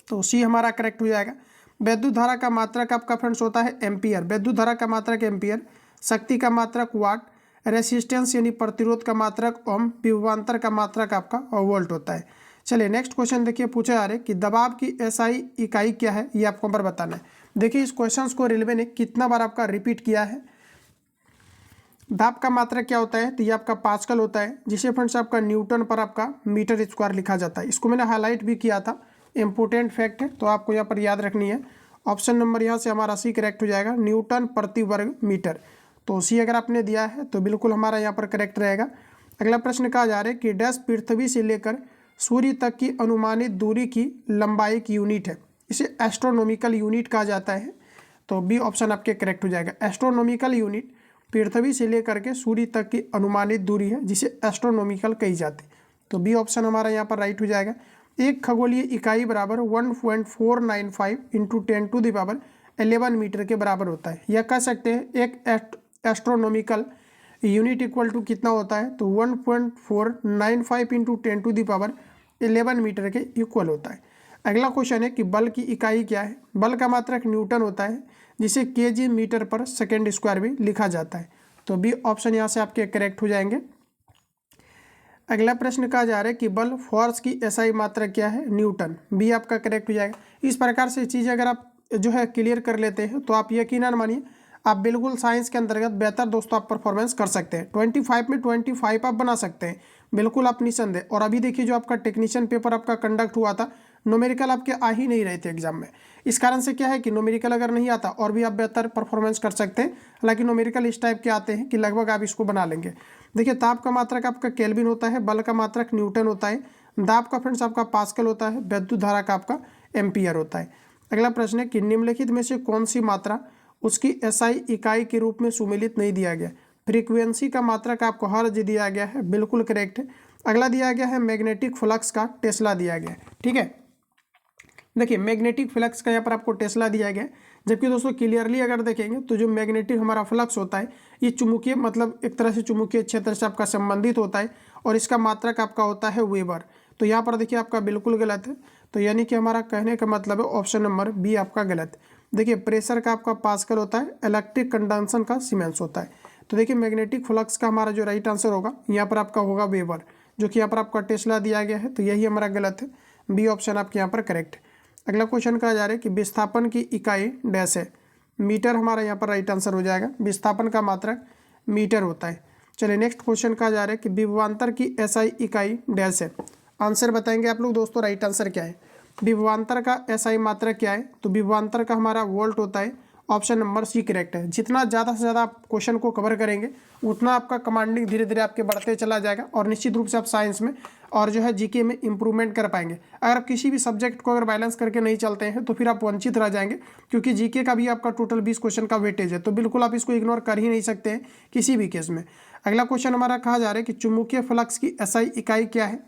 तो सी हमारा करेक्ट हो जाएगा। विद्युत धारा का मात्रक आपका फ्रेंड्स होता है एम्पियर। विद्युत धारा का मात्रक एम्पियर, शक्ति का मात्रक वाट, रेसिस्टेंस यानी प्रतिरोध का मात्रक ओम, विभवांतर का मात्रक आपका वोल्ट होता है। चलिए नेक्स्ट क्वेश्चन देखिए, पूछा जा रहा है कि दबाव की एसआई इकाई क्या है, ये आपको पर बताना है। देखिए इस क्वेश्चन को रेलवे ने कितना बार आपका रिपीट किया है। दाब का मात्रक क्या होता है, तो ये आपका पास्कल होता है, जिसे फ्रेंड्स आपका न्यूटन पर आपका मीटर स्क्वायर लिखा जाता है। इसको मैंने हाईलाइट भी किया था, इंपॉर्टेंट फैक्ट है, तो आपको यहाँ पर याद रखनी है। ऑप्शन नंबर यहाँ से हमारा सी करेक्ट हो जाएगा, न्यूटन प्रति वर्ग मीटर। तो सी अगर आपने दिया है तो बिल्कुल हमारा यहाँ पर करेक्ट रहेगा। अगला प्रश्न कहा जा रहा है कि डैश पृथ्वी से लेकर सूर्य तक की अनुमानित दूरी की लंबाई की यूनिट है, इसे एस्ट्रोनॉमिकल यूनिट कहा जाता है। तो बी ऑप्शन आपके करेक्ट हो जाएगा। एस्ट्रोनॉमिकल यूनिट पृथ्वी से लेकर के सूर्य तक की अनुमानित दूरी है, जिसे एस्ट्रोनॉमिकल कही जाती है। तो बी ऑप्शन हमारा यहाँ पर राइट हो जाएगा। एक खगोलीय इकाई बराबर 1.495 इंटू 10⁻11 मीटर के बराबर होता है। यह कह सकते हैं एक एस्ट्रोनॉमिकल यूनिट इक्वल टू कितना होता है, तो 1.495 इंटू 10⁻11 मीटर के इक्वल होता है। अगला क्वेश्चन है कि बल की इकाई क्या है। बल का मात्रक न्यूटन होता है, जिसे केजी मीटर पर सेकेंड स्क्वायर भी लिखा जाता है। तो बी ऑप्शन यहाँ से आपके करेक्ट हो जाएंगे। अगला प्रश्न कहा जा रहा है कि बल फोर्स की एसआई मात्रक क्या है, न्यूटन। बी आपका करेक्ट हो जाएगा। इस प्रकार से चीज़ें अगर आप जो है क्लियर कर लेते हैं तो आप यकीनन मानिए आप बिल्कुल साइंस के अंतर्गत बेहतर दोस्तों आप परफॉर्मेंस कर सकते हैं। 25 में 25 आप बना सकते हैं, बिल्कुल आप निसंदेह। और अभी देखिए जो आपका टेक्नीशियन पेपर आपका कंडक्ट हुआ था, न्यूमेरिकल आपके आ ही नहीं रहे थे एग्जाम में। इस कारण से क्या है कि न्यूमेरिकल अगर नहीं आता और भी आप बेहतर परफॉर्मेंस कर सकते हैं। हालांकि न्यूमेरिकल इस टाइप के आते हैं कि लगभग आप इसको बना लेंगे। देखिए ताप का मात्रक आपका केल्विन होता है, बल का मात्रक न्यूटन होता है, दाब का फ्रेंड्स आपका पास्कल होता है, विद्युत धारा का आपका एम्पियर होता है। अगला प्रश्न है कि निम्नलिखित में से कौन सी मात्रा उसकी एसआई इकाई के रूप में सुमेलित नहीं दिया गया। फ्रीक्वेंसी का मात्रक आपको हर्ज दिया गया है, बिल्कुल करेक्ट है। अगला दिया गया है मैग्नेटिक फ्लक्स का टेस्ला दिया गया है। ठीक है, देखिए मैग्नेटिक फ्लक्स का यहाँ पर आपको टेस्ला दिया गया है। जबकि दोस्तों क्लियरली अगर देखेंगे तो जो मैग्नेटिक हमारा फ्लक्स होता है ये चुंबकीय मतलब एक तरह से चुंबकीय क्षेत्र से आपका संबंधित होता है, और इसका मात्रक आपका होता है वेबर। तो यहाँ पर देखिए आपका बिल्कुल गलत है। तो यानी कि हमारा कहने का मतलब है ऑप्शन नंबर बी आपका गलत। देखिए प्रेशर का आपका पास्कल होता है, इलेक्ट्रिक कंडक्शन का सीमेंस होता है। तो देखिए मैग्नेटिक फ्लक्स का हमारा जो राइट आंसर होगा यहाँ पर आपका होगा वेबर, जो कि यहाँ पर आपका टेस्ला दिया गया है। तो यही हमारा गलत है, बी ऑप्शन आपके यहाँ पर करेक्ट है। अगला क्वेश्चन कहा जा रहा है कि विस्थापन की इकाई डैश है। मीटर हमारा यहाँ पर राइट आंसर हो जाएगा। विस्थापन का मात्रक मीटर होता है। चलिए नेक्स्ट क्वेश्चन कहा जा रहा है कि विभवांतर की एसआई इकाई डैश है। आंसर बताएंगे आप लोग दोस्तों, राइट आंसर क्या है। विभवांतर का एसआई मात्रक क्या है, तो विभवांतर का हमारा वोल्ट होता है। ऑप्शन नंबर सी करेक्ट है। जितना ज़्यादा से ज़्यादा आप क्वेश्चन को कवर करेंगे उतना आपका कमांडिंग धीरे धीरे आपके बढ़ते चला जाएगा, और निश्चित रूप से आप साइंस में और जो है जीके में इंप्रूवमेंट कर पाएंगे। अगर आप किसी भी सब्जेक्ट को अगर बैलेंस करके नहीं चलते हैं तो फिर आप वंचित रह जाएंगे, क्योंकि जीके का भी आपका टोटल 20 क्वेश्चन का वेटेज है। तो बिल्कुल आप इसको इग्नोर कर ही नहीं सकते हैं किसी भी केस में। अगला क्वेश्चन हमारा कहा जा रहा है कि चुंबकीय फ्लक्स की एसआई इकाई क्या है।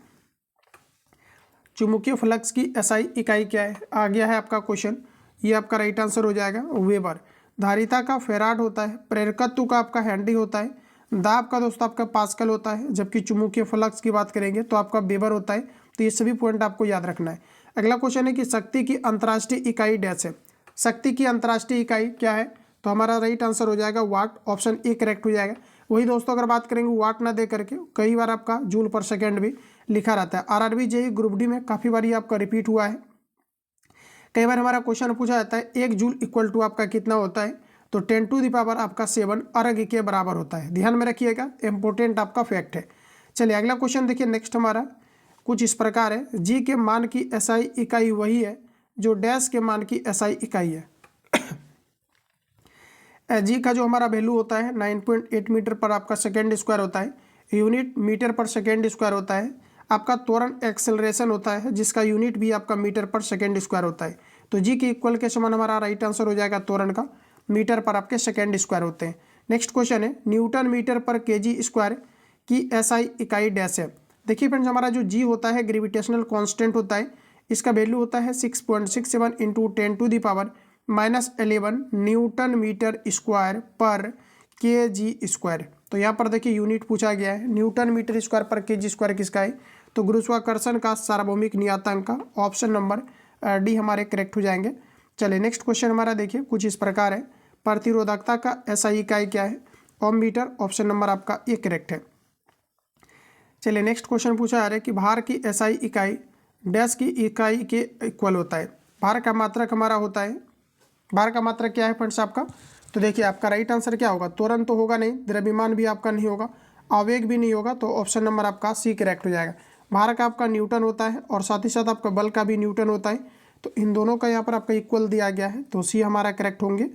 चुंबकीय फ्लक्स की एसआई इकाई क्या है, आ गया है आपका क्वेश्चन। ये आपका राइट आंसर हो जाएगा वेबर। धारिता का फेराड होता है, प्रेरकत्व का आपका हेनरी होता है, दाब का दोस्तों आपका पास्कल होता है, जबकि चुंबकीय फ्लक्स की बात करेंगे तो आपका वेबर होता है। तो ये सभी पॉइंट आपको याद रखना है। अगला क्वेश्चन है कि शक्ति की अंतर्राष्ट्रीय इकाई डैश है। शक्ति की अंतर्राष्ट्रीय इकाई क्या है, तो हमारा राइट आंसर हो जाएगा वाट, ऑप्शन ए करेक्ट हो जाएगा। वही दोस्तों अगर बात करेंगे वाट ना दे करके कई बार आपका जूल पर सेकेंड भी लिखा रहता है। आरआरबी जेईई ग्रुप डी में काफ़ी बार आपका रिपीट हुआ है। कई बार हमारा क्वेश्चन पूछा जाता है 1 जूल इक्वल टू आपका कितना होता है, तो 10 टू द पावर आपका 7 अर्ग के बराबर होता है। ध्यान में रखिएगा, इंपॉर्टेंट आपका फैक्ट है। चलिए अगला क्वेश्चन देखिए, नेक्स्ट हमारा कुछ इस प्रकार है। जी के मान की एसआई इकाई वही है जो डैश के मान की एसआई इकाई है। जी का जो हमारा वैल्यू होता है 9.8 मीटर पर आपका सेकेंड स्क्वायर होता है। यूनिट मीटर पर सेकेंड स्क्वायर होता है। आपका त्वरण एक्सेलरेशन होता है जिसका यूनिट भी आपका मीटर पर सेकेंड स्क्वायर होता है। तो जी के इक्वल के समान हमारा राइट आंसर हो जाएगा त्वरण का, मीटर पर आपके सेकेंड स्क्वायर होते हैं। नेक्स्ट क्वेश्चन है न्यूटन मीटर पर केजी स्क्वायर की एसआई इकाई डैश है। देखिए फ्रेंड्स, हमारा जो जी होता है ग्रेविटेशनल कांस्टेंट होता है, इसका वैल्यू होता है 6.67 into 10 to the power -11 newton metre square per K ji square. तो यहाँ पर देखिए यूनिट पूछा गया है, Newton metre square per K जी स्क्वायर किसका है, तो गुरुत्वाकर्षण का सार्वभौमिक नियतांक का ऑप्शन नंबर डी हमारे करेक्ट हो जाएंगे। चलिए नेक्स्ट क्वेश्चन हमारा देखिए कुछ इस प्रकार है। प्रतिरोधकता का एसआई इकाई क्या है, ओम मीटर, ऑप्शन नंबर आपका ए करेक्ट है। चलिए नेक्स्ट क्वेश्चन पूछा जा रहा है कि भार की एसआई इकाई डैश की इकाई के इक्वल होता है। भार का मात्रक हमारा होता है, भार का मात्रक क्या है फ्रेंड्स आपका, तो देखिए आपका राइट आंसर क्या होगा, त्वरण तो होगा नहीं, द्रव्यमान भी आपका नहीं होगा, आवेग भी नहीं होगा, तो ऑप्शन नंबर आपका सी करेक्ट हो जाएगा। भार का आपका न्यूटन होता है और साथ ही साथ आपका बल का भी न्यूटन होता है, तो इन दोनों का यहाँ पर आपका इक्वल दिया गया है, तो सी हमारा करेक्ट होंगे।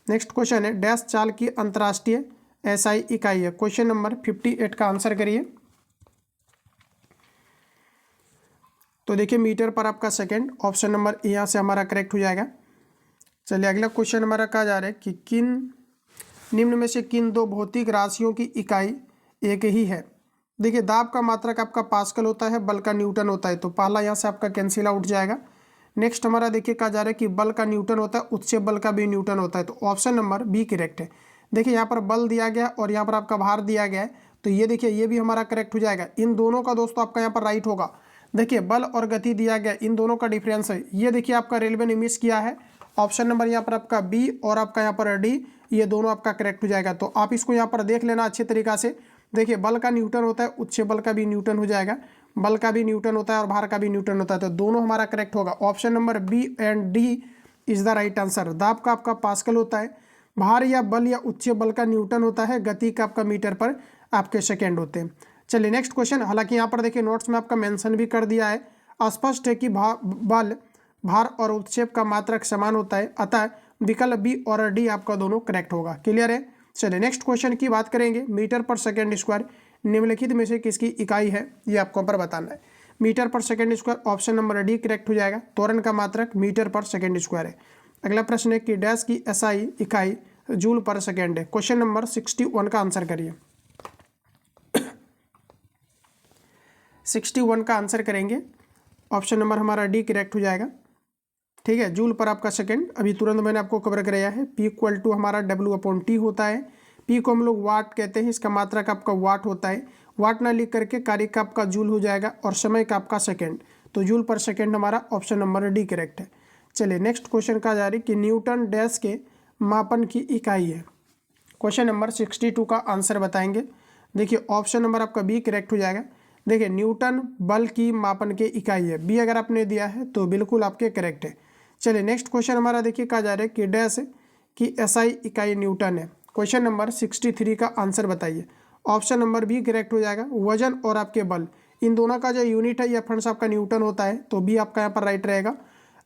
नेक्स्ट क्वेश्चन है डैश चाल की अंतर्राष्ट्रीय एसआई इकाई है। क्वेश्चन नंबर 58 का आंसर करिए। तो देखिए मीटर पर आपका सेकेंड, ऑप्शन नंबर ए यहाँ से हमारा करेक्ट हो जाएगा। चलिए अगला क्वेश्चन हमारा कहा जा रहा है कि किन निम्न में से किन दो भौतिक राशियों की इकाई एक ही है। देखिए दाब का मात्रक आपका पास्कल होता है, बल का न्यूटन होता है, तो पहला यहाँ से आपका कैंसिल आउट जाएगा। नेक्स्ट हमारा देखिए कहा जा रहा है कि बल का न्यूटन होता है, उत्क्षेप बल का भी न्यूटन होता है, तो ऑप्शन नंबर बी करेक्ट है। देखिए यहाँ पर बल दिया गया और यहाँ पर आपका भार दिया गया है, तो ये देखिए ये भी हमारा करेक्ट हो जाएगा। इन दोनों का दोस्तों आपका यहाँ पर राइट होगा। देखिए बल और गति दिया गया, इन दोनों का डिफरेंस है, ये देखिए आपका रेलवे ने मिस किया है। ऑप्शन नंबर यहाँ पर आपका बी और आपका यहाँ पर डी, ये दोनों आपका करेक्ट हो जाएगा। तो आप इसको यहाँ पर देख लेना अच्छे तरीका से। देखिए बल का न्यूटन होता है, उत्क्षेप बल का भी न्यूटन हो जाएगा, बल का भी न्यूटन होता है और भार का भी न्यूटन होता है, तो दोनों हमारा करेक्ट होगा। Option number B and D is the right answer. दाब का आपका पास्कल होता है, भार या बल या उत्क्षेप बल का न्यूटन होता है, गति का आपका मीटर पर आपके सेकेंड होते हैं। चलिए नेक्स्ट क्वेश्चन, हालांकि यहाँ पर देखिए नोट्स में आपका मेंशन भी कर दिया है, स्पष्ट है कि बल, भार और उत्क्षेप का मात्रक समान होता है, अतः विकल्प बी और डी आपका दोनों करेक्ट होगा। क्लियर है। चलिए नेक्स्ट क्वेश्चन की बात करेंगे। मीटर पर सेकेंड स्क्वायर निम्नलिखित में से किसकी इकाई है, ये आपको पर बताना है। मीटर पर second square, option number D correct हो जाएगा। त्वरण का मात्रक मीटर पर सेकेंड स्क्वायर है। अगला प्रश्न है कि डैश की एसआई इकाई जूल पर सेकेंड है। क्वेश्चन नंबर 61 का आंसर करिए। 61 का आंसर करेंगे, ऑप्शन नंबर हमारा डी करेक्ट हो जाएगा। ठीक है, जूल पर आपका सेकंड अभी तुरंत मैंने आपको कवर कराया है। पी इक्वल टू हमारा W/T होता है। पी को हम लोग वाट कहते हैं, इसका मात्रक आपका वाट होता है। वाट ना लिख करके कार्य का आपका जूल हो जाएगा और समय का आपका सेकंड, तो जूल पर सेकंड हमारा ऑप्शन नंबर डी करेक्ट है। चलिए नेक्स्ट क्वेश्चन का जा रही कि न्यूटन डैश के मापन की इकाई है। क्वेश्चन नंबर 62 का आंसर बताएंगे। देखिए ऑप्शन नंबर आपका बी करेक्ट हो जाएगा। देखिए न्यूटन बल की मापन की इकाई है, बी अगर आपने दिया है तो बिल्कुल आपके करेक्ट है। चलिए नेक्स्ट क्वेश्चन हमारा देखिए कहा जा रहा है कि डैश की एसआई इकाई न्यूटन है। क्वेश्चन नंबर 63 का आंसर बताइए। ऑप्शन नंबर बी करेक्ट हो जाएगा। वजन और आपके बल, इन दोनों का जो यूनिट है या फ्रेंड्स आपका न्यूटन होता है, तो बी आपका यहाँ पर राइट रहेगा।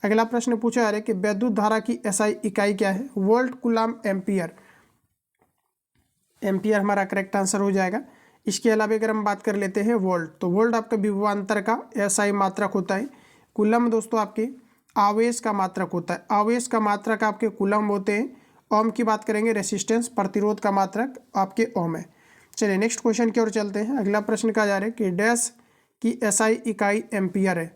अगला प्रश्न पूछा जा रहा है कि विद्युत धारा की एसआई इकाई क्या है। Volt, coulomb, ampere. एम्पियर हमारा करेक्ट आंसर हो जाएगा। इसके अलावा अगर हम बात कर लेते हैं वोल्ट, तो वोल्ट आपका विभवांतर का एसआई मात्रक होता है। कूलम दोस्तों आपके आवेश का मात्रक होता है, आवेश का मात्रक आपके कूलम होते हैं। ओम की बात करेंगे, रेसिस्टेंस प्रतिरोध का मात्रक आपके ओम है। चलिए नेक्स्ट क्वेश्चन की ओर चलते हैं। अगला प्रश्न का जा रहा है कि डैश की एसआई इकाई एम्पियर है।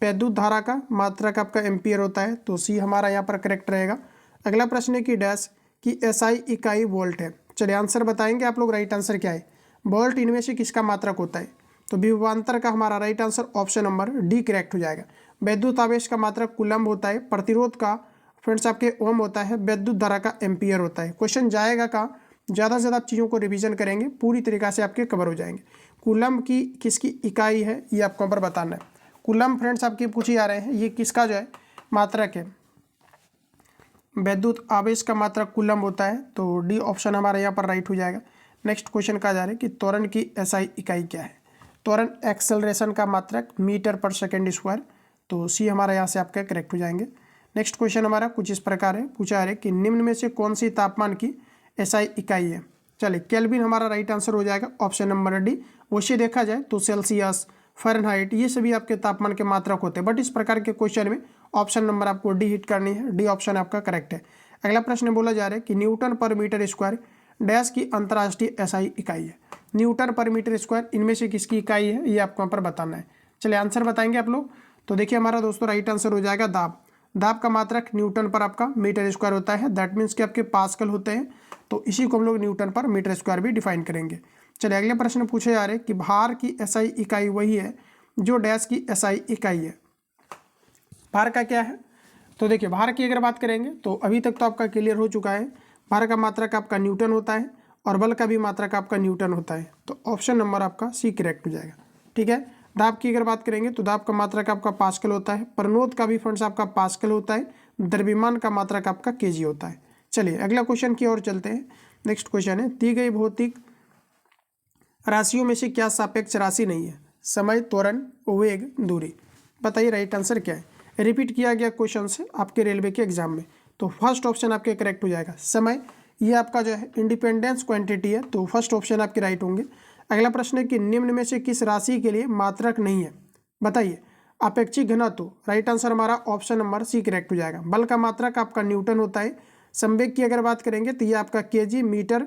विद्युत धारा का मात्रक आपका एम्पियर होता है, तो सी हमारा यहाँ पर करेक्ट रहेगा। अगला प्रश्न है कि डैश की एसआई इकाई वोल्ट है। चलिए आंसर बताएंगे आप लोग, राइट आंसर क्या है। वोल्ट इनमें से किसका मात्रक होता है, तो विभवांतर का हमारा right answer option number D correct हो जाएगा। विद्युत आवेश का मात्रक कूलम्ब होता है, प्रतिरोध का फ्रेंड्स आपके ओम होता है, विद्युत धारा का एम्पियर होता है। क्वेश्चन जाएगा कहाँ, ज़्यादा से ज़्यादा आप चीज़ों को रिवीजन करेंगे पूरी तरीक़ा से आपके कवर हो जाएंगे। कूलम्ब की किसकी इकाई है ये आपको यहाँ पर बताना है। कूलम्ब फ्रेंड्स आपके पूछ ही आ रहे हैं, ये किसका जो है मात्रक है, विद्युत आवेश का मात्रक कूलम्ब होता है। तो डी ऑप्शन हमारा यहाँ पर राइट हो जाएगा। नेक्स्ट क्वेश्चन कहा जा रहा है कि त्वरण की एसआई इकाई क्या है। त्वरण एक्सेलरेशन का मात्रक मीटर पर सेकेंड स्क्वायर। तो सी हमारा यहाँ से आपका करेक्ट हो जाएंगे। नेक्स्ट क्वेश्चन हमारा कुछ इस प्रकार है, पूछा जा रहा है कि निम्न में से कौन सी तापमान की एसआई इकाई है। चलिए केल्विन हमारा राइट आंसर हो जाएगा, ऑप्शन नंबर डी। वैसे देखा जाए तो सेल्सियस, फ़ारेनहाइट ये सभी आपके तापमान के मात्रक होते हैं, बट इस प्रकार के क्वेश्चन में ऑप्शन नंबर आपको डी हिट करनी है, डी ऑप्शन आपका करेक्ट है। अगला प्रश्न बोला जा रहा है कि न्यूटन पर मीटर स्क्वायर डैश की अंतर्राष्ट्रीय एसआई इकाई है। न्यूटन पर मीटर स्क्वायर इनमें से किसकी इकाई है ये आपको यहाँ पर बताना है। चलिए आंसर बताएंगे आप लोग। तो देखिए हमारा दोस्तों राइट आंसर हो जाएगा दाब। दाब का मात्रक न्यूटन पर आपका मीटर स्क्वायर होता है, दैट मीन्स कि आपके पास्कल होते हैं। तो इसी को हम लोग न्यूटन पर मीटर स्क्वायर भी डिफाइन करेंगे। चलिए अगले प्रश्न पूछे जा रहे हैं कि भार की एसआई इकाई वही है जो डैश की एसआई इकाई है। भार का क्या है, तो देखिए भार की अगर बात करेंगे तो अभी तक तो आपका क्लियर हो चुका है। भार का मात्रक आपका न्यूटन होता है और बल का भी मात्रक आपका न्यूटन होता है। तो ऑप्शन नंबर आपका सी करेक्ट हो जाएगा। ठीक है, दाब की अगर बात करेंगे तो दाब का मात्रक आपका पास्कल होता है, प्रणोद का भी फ्रेंड्स आपका पास्कल होता है, द्रव्यमान का मात्रक आपका केजी होता है। चलिए अगला क्वेश्चन की ओर चलते हैं। नेक्स्ट क्वेश्चन है, दी गई भौतिक राशियों में से क्या सापेक्ष राशि नहीं है। समय, त्वरण, वेग, दूरी। बताइए राइट आंसर क्या है। रिपीट किया गया क्वेश्चन से आपके रेलवे के एग्जाम में। तो फर्स्ट ऑप्शन आपके करेक्ट हो जाएगा, समय। ये आपका जो है इंडिपेंडेंस क्वांटिटी है, तो फर्स्ट ऑप्शन आपके राइट होंगे। अगला प्रश्न है कि निम्न में से किस राशि के लिए मात्रक नहीं है। बताइए, अपेक्षिक घनत्व। राइट आंसर हमारा ऑप्शन नंबर सी करेक्ट हो जाएगा। बल का मात्रक आपका न्यूटन होता है। संवेग की अगर बात करेंगे तो ये आपका केजी मीटर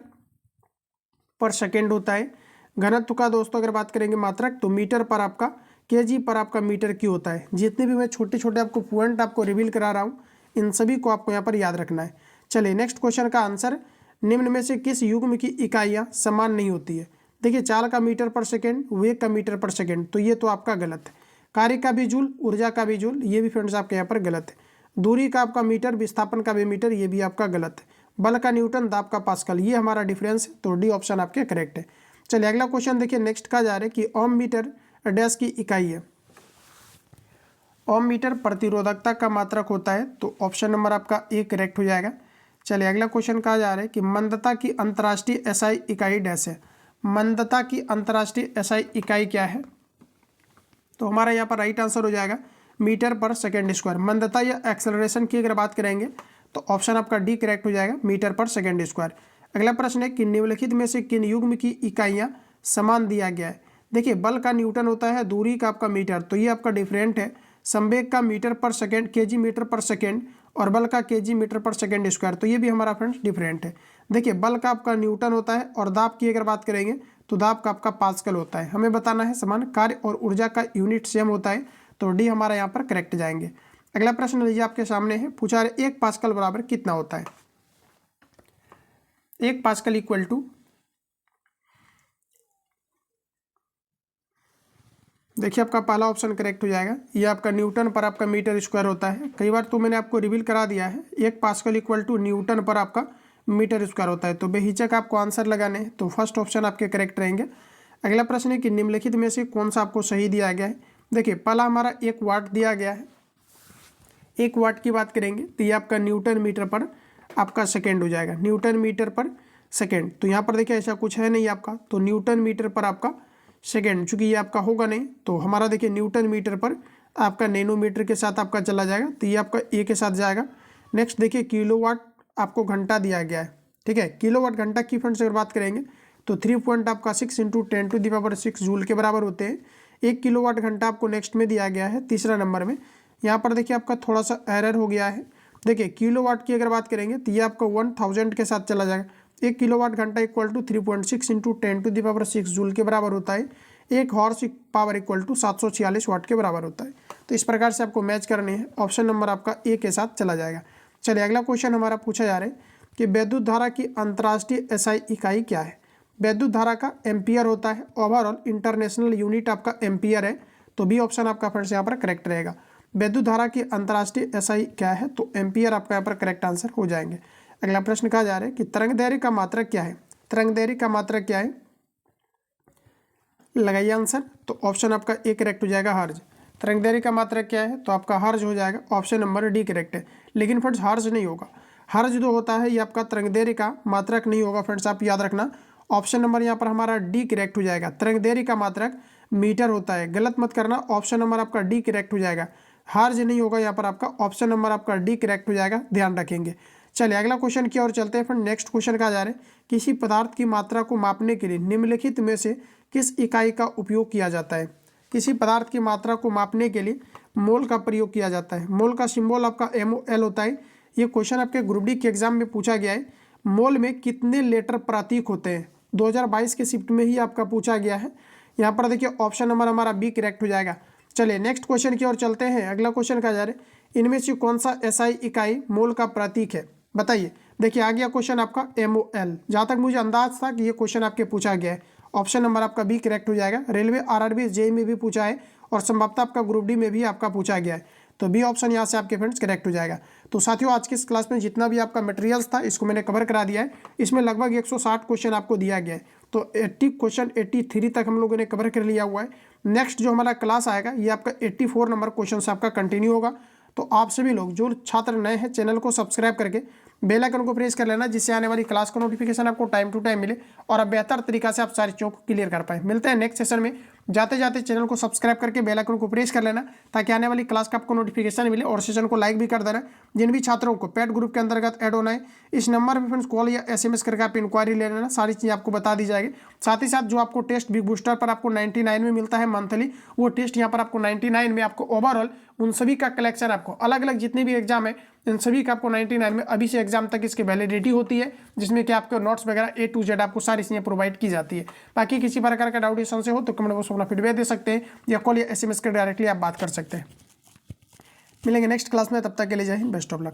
पर सेकेंड होता है। घनत्व का दोस्तों अगर बात करेंगे मात्रक तो मीटर पर आपका केजी पर आपका मीटर क्यू होता है। जितने भी मैं छोटे छोटे आपको पॉइंट आपको रिवील करा रहा हूँ इन सभी को आपको यहाँ पर याद रखना है। चलिए नेक्स्ट क्वेश्चन का आंसर, निम्न में से किस युग्म की इकाइयाँ समान नहीं होती है। देखिए चाल का मीटर पर सेकेंड, वेग का मीटर पर सेकेंड, तो ये तो आपका गलत है। कार्य का भी जूल, ऊर्जा का भी जूल, ये भी फ्रेंड्स आपके यहाँ पर गलत है। दूरी का आपका मीटर, विस्थापन का भी मीटर, ये भी आपका गलत है। बल का न्यूटन, दाब का पास्कल, ये हमारा डिफरेंस है। तो डी ऑप्शन आपके करेक्ट है। चलिए अगला क्वेश्चन देखिए, नेक्स्ट का जा रहा है कि ओम मीटर डैश की इकाई है। ओम मीटर प्रतिरोधकता का मात्रक होता है। तो ऑप्शन नंबर आपका ए करेक्ट हो जाएगा। चलिए अगला क्वेश्चन कहा जा रहा है कि मंदता की अंतर्राष्ट्रीय एसआई इकाई डैश है। मंदता की अंतर्राष्ट्रीय एसआई इकाई क्या है, तो हमारा यहाँ पर राइट आंसर हो जाएगा मीटर पर सेकेंड स्क्वायर। मंदता या एक्सेलरेशन की अगर बात करेंगे तो ऑप्शन आपका डी करेक्ट हो जाएगा, मीटर पर सेकेंड स्क्वायर। अगला प्रश्न है कि निम्नलिखित में से किन युग्म की इकाइयाँ समान दिया गया है। देखिए बल का न्यूटन होता है, दूरी का आपका मीटर, तो ये आपका डिफरेंट है। संवेग का मीटर पर सेकेंड, केजी मीटर पर सेकेंड, और बल का केजी मीटर पर सेकेंड स्क्वायर, तो ये भी हमारा फ्रेंड्स डिफरेंट है। देखिए बल का आपका न्यूटन होता है और दाब की अगर बात करेंगे तो दाब का आपका पास्कल होता है। हमें बताना है समान कार्य और ऊर्जा का यूनिट सेम होता है, तो डी हमारा यहाँ पर करेक्ट जाएंगे। अगला प्रश्न लीजिए आपके सामने है, पूछा है 1 पास्कल बराबर कितना होता है। 1 पास्कल इक्वल टू, देखिए आपका पहला ऑप्शन करेक्ट हो जाएगा। ये आपका न्यूटन पर आपका मीटर स्क्वायर होता है। कई बार तो मैंने आपको रिवील करा दिया है, 1 पास्कल इक्वल टू न्यूटन पर आपका मीटर स्क्वायर होता है। तो बेहिचक आपको आंसर लगाने हैं, तो फर्स्ट ऑप्शन आपके करेक्ट रहेंगे। अगला प्रश्न है कि निम्नलिखित में से कौन सा आपको सही दिया गया है। देखिए पहला हमारा 1 वाट दिया गया है। 1 वाट की बात करेंगे तो ये आपका न्यूटन मीटर पर आपका सेकेंड हो जाएगा, न्यूटन मीटर पर सेकेंड। तो यहाँ पर देखिए ऐसा कुछ है नहीं आपका, तो न्यूटन मीटर पर आपका सेकेंड, चूँकि ये आपका होगा नहीं, तो हमारा देखिए न्यूटन मीटर पर आपका नैनोमीटर के साथ आपका चला जाएगा, तो ये आपका ए के साथ जाएगा। नेक्स्ट देखिए किलोवाट आपको घंटा दिया गया है। ठीक है, किलोवाट घंटा की फ्रेंड्स अगर बात करेंगे तो 3 पॉइंट आपका 6 × 10⁻⁶ जूल के बराबर होते हैं। 1 किलोवाट घंटा आपको नेक्स्ट में दिया गया है तीसरा नंबर में। यहाँ पर देखिए आपका थोड़ा सा एरर हो गया है। देखिए किलोवाट की अगर बात करेंगे तो ये आपका 1000 के साथ चला जाएगा। 1 किलोवाट घंटा इक्वल टू 3.6 × 10⁻⁶ जूल के बराबर होता है। 1 हॉर्स पावर इक्वल टू 746 वाट के बराबर होता है। तो इस प्रकार से आपको मैच करने हैं, ऑप्शन नंबर आपका ए के साथ चला जाएगा। चलिए अगला क्वेश्चन हमारा पूछा जा रहा है कि विद्युत धारा की अंतर्राष्ट्रीय एसआई इकाई क्या है। विद्युत धारा का एम्पियर होता है, ओवरऑल इंटरनेशनल यूनिट आपका एम्पियर है। तो बी ऑप्शन आपका फ्रेंड्स यहाँ पर करेक्ट रहेगा। विद्युत धारा की अंतर्राष्ट्रीय एसआई क्या है? तो एम्पियर आपका यहाँ पर करेक्ट आंसर हो जाएंगे। अगला प्रश्न कहा जा रहा है कि तरंग दैर्घ्य का मात्रक क्या है? तरंग दैर्घ्य का मात्रक क्या है? लगाइए आंसर। तो ऑप्शन आपका ए करेक्ट हो जाएगा, हर्ज। तरंग दैर्घ्य का मात्रक क्या है? तो आपका हर्ज हो जाएगा, ऑप्शन नंबर डी करेक्ट है। लेकिन फ्रेंड्स हर्ज नहीं होगा, हर्ज जो होता है ये आपका तरंग दैर्घ्य का मात्रक नहीं होगा फ्रेंड्स, आप याद रखना। ऑप्शन नंबर यहाँ पर हमारा डी करेक्ट हो जाएगा। तरंग दैर्घ्य का मात्रक मीटर होता है, गलत मत करना। ऑप्शन नंबर आपका डी करेक्ट हो जाएगा, हर्ज नहीं होगा यहाँ पर आपका। ऑप्शन नंबर आपका डी करेक्ट हो जाएगा, ध्यान रखेंगे। चलिए अगला क्वेश्चन की ओर चलते हैं। फिर नेक्स्ट क्वेश्चन का जा रहे हैं, किसी पदार्थ की मात्रा को मापने के लिए निम्नलिखित में से किस इकाई का उपयोग किया जाता है? किसी पदार्थ की मात्रा को मापने के लिए मोल का प्रयोग किया जाता है। मोल का सिंबल आपका MOL होता है। ये क्वेश्चन आपके ग्रुप डी के एग्जाम में पूछा गया है। मोल में कितने लेटर प्रतीक होते हैं? 2022 के शिफ्ट में ही आपका पूछा गया है। यहाँ पर देखिए ऑप्शन नंबर हमारा बी करेक्ट हो जाएगा। चलिए नेक्स्ट क्वेश्चन की ओर चलते हैं। अगला क्वेश्चन का जा रहे हैं, इनमें से कौन सा SI इकाई मोल का प्रतीक है? बताइए। देखिए आ गया क्वेश्चन आपका MOL। जहाँ तक मुझे अंदाज था कि ये क्वेश्चन आपके पूछा गया है, ऑप्शन नंबर आपका बी करेक्ट हो जाएगा। रेलवे RRB JEE में भी पूछा है और संभवतः आपका ग्रुप डी में भी आपका पूछा गया है, तो बी ऑप्शन यहाँ से आपके फ्रेंड्स करेक्ट हो जाएगा। तो साथियों आज की इस क्लास में जितना भी आपका मटेरियल्स था इसको मैंने कवर करा दिया है। इसमें लगभग 160 क्वेश्चन आपको दिया गया है, तो 80 क्वेश्चन 83 तक हम लोगों ने कवर कर लिया हुआ है। नेक्स्ट जो हमारा क्लास आएगा ये आपका 84 नंबर क्वेश्चन से आपका कंटिन्यू होगा। तो आप सभी लोग जो छात्र नए हैं चैनल को सब्सक्राइब करके बेल आइकन को प्रेस कर लेना, जिससे आने वाली क्लास का नोटिफिकेशन आपको टाइम टू टाइम मिले और आप बेहतर तरीका से आप सारी चीज़ों को क्लियर कर पाए। मिलते हैं नेक्स्ट सेशन में। जाते जाते चैनल को सब्सक्राइब करके बेल आइकन को प्रेस कर लेना ताकि आने वाली क्लास का आपको नोटिफिकेशन मिले, और सेशन को लाइक भी कर देना। जिन भी छात्रों को पेड ग्रुप के अंतर्गत ऐड होना है इस नंबर पर फ्रेंड्स कॉल या SMS करके आप इंक्वायरी ले लेना, सारी चीज़ आपको बता दी जाएगी। साथ ही साथ जो आपको टेस्ट बिग बूस्टर पर आपको 99 में मिलता है मंथली, वो टेस्ट यहाँ पर आपको 99 में आपको ओवरऑल उन सभी का कलेक्शन आपको अलग अलग जितने भी एग्जाम है इन सभी का आपको 99 में अभी से एग्जाम तक इसकी वैलिडिटी होती है, जिसमें कि आपके नोट्स वगैरह A to Z आपको सारी चीज़ें प्रोवाइड की जाती है। बाकी किसी प्रकार का डाउट से हो तो कमेंट बॉक्स में अपना फीडबैक दे सकते हैं या कॉल या SMS कर डायरेक्टली आप बात कर सकते हैं। मिलेंगे नेक्स्ट क्लास में, तब तक के लिए जय हिंद, बेस्ट ऑफ लक।